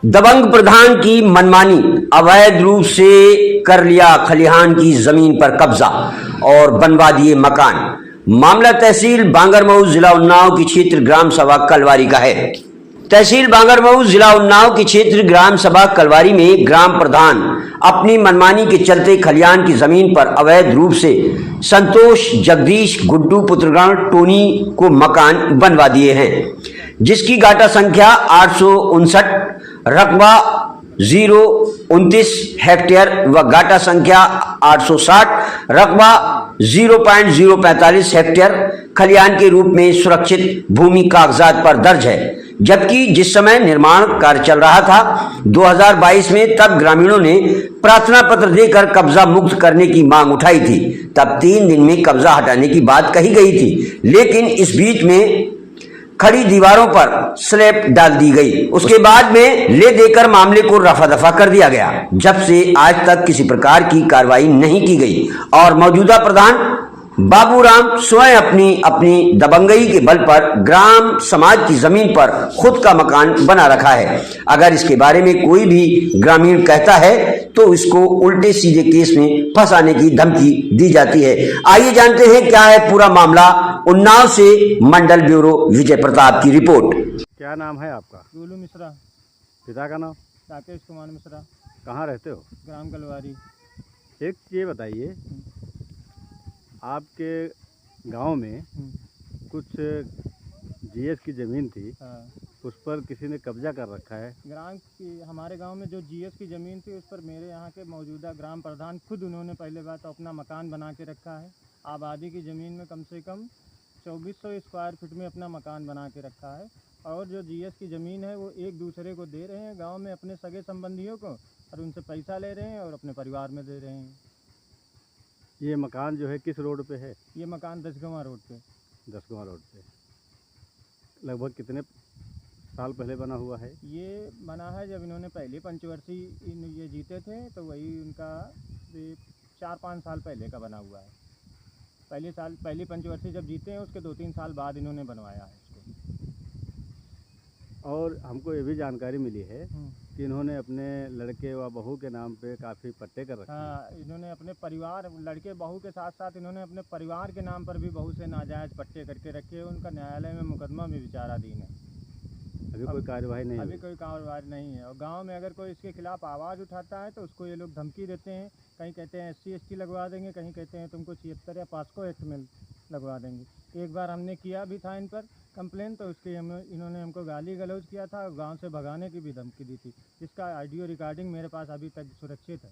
दबंग प्रधान की मनमानी, अवैध रूप से कर लिया खलिहान की जमीन पर कब्जा और बनवा दिए मकान। मामला तहसील बांगरमऊ जिला उन्नाव की क्षेत्र ग्राम सभा कलवारी का है। तहसील बांगरमऊ जिला उन्नाव की क्षेत्र ग्राम सभा कलवारी में ग्राम प्रधान अपनी मनमानी के चलते खलिहान की जमीन पर अवैध रूप से संतोष, जगदीश, गुड्डू पुत्रगण टोनी को मकान बनवा दिए हैं, जिसकी गाटा संख्या 859, रकबा 029 हेक्टेयर व गाटा संख्या 860, रकबा 0.045 हेक्टेयर खलिहान के रूप में सुरक्षित भूमि कागजात पर दर्ज है। जबकि जिस समय निर्माण कार्य चल रहा था 2022 में, तब ग्रामीणों ने प्रार्थना पत्र देकर कब्जा मुक्त करने की मांग उठाई थी। तब 3 दिन में कब्जा हटाने की बात कही गई थी, लेकिन इस बीच में खड़ी दीवारों पर स्लैब डाल दी गई। उसके बाद में ले देकर मामले को रफा दफा कर दिया गया। जब से आज तक किसी प्रकार की कार्रवाई नहीं की गई और मौजूदा प्रधान बाबूराम स्वयं अपनी दबंगई के बल पर ग्राम समाज की जमीन पर खुद का मकान बना रखा है। अगर इसके बारे में कोई भी ग्रामीण कहता है तो इसको उल्टे सीधे केस में फंसाने की धमकी दी जाती है। आइए जानते हैं क्या है पूरा मामला। उन्नाव से मंडल ब्यूरो विजय प्रताप की रिपोर्ट। क्या नाम है आपका? गोलू मिश्रा। पिता का नाम? राकेश कुमार मिश्रा। कहाँ रहते हो? ग्राम कलवारी। एक ये बताइए, आपके गांव में कुछ जीएस की ज़मीन थी, उस पर किसी ने कब्जा कर रखा है। ग्राम की हमारे गांव में जो जीएस की ज़मीन थी, उस पर मेरे यहाँ के मौजूदा ग्राम प्रधान खुद उन्होंने पहले बात तो अपना मकान बना के रखा है। आबादी की ज़मीन में कम से कम 2400 स्क्वायर फीट में अपना मकान बना के रखा है। और जो जीएस की ज़मीन है वो एक दूसरे को दे रहे हैं गाँव में, अपने सगे संबंधियों को, और उनसे पैसा ले रहे हैं और अपने परिवार में दे रहे हैं। ये मकान जो है किस रोड पे है? ये मकान दसगंवा रोड पे। दसगंवा रोड पे। लगभग कितने साल पहले बना हुआ है? ये बना है जब इन्होंने पहले पंचवर्षीय ये जीते थे, तो वही उनका 4-5 साल पहले का बना हुआ है। पहली पंचवर्षीय जब जीते हैं उसके 2-3 साल बाद इन्होंने बनवाया है इसको। और हमको ये भी जानकारी मिली है कि इन्होंने अपने लड़के व बहू के नाम पे काफ़ी पट्टे कर रखे हैं। हाँ, इन्होंने अपने परिवार, लड़के बहू के साथ साथ इन्होंने अपने परिवार के नाम पर भी बहुत से नाजायज़ पट्टे करके रखे हैं। उनका न्यायालय में मुकदमा भी विचाराधीन है। अभी कोई कार्रवाई नहीं? अभी कोई कार्रवाई नहीं है। और गांव में अगर कोई इसके खिलाफ आवाज़ उठाता है तो उसको ये लोग धमकी देते हैं। कहीं कहते हैं SC/ST लगवा देंगे, कहीं कहते हैं तुमको 76 या पॉस्को एक्ट में लगवा देंगे। एक बार हमने किया भी था इन पर कंप्लेन, तो उसके इन्होंने हमको गाली गलौज किया था, गांव से भगाने की भी धमकी दी थी, जिसका ऑडियो रिकॉर्डिंग मेरे पास अभी तक सुरक्षित है।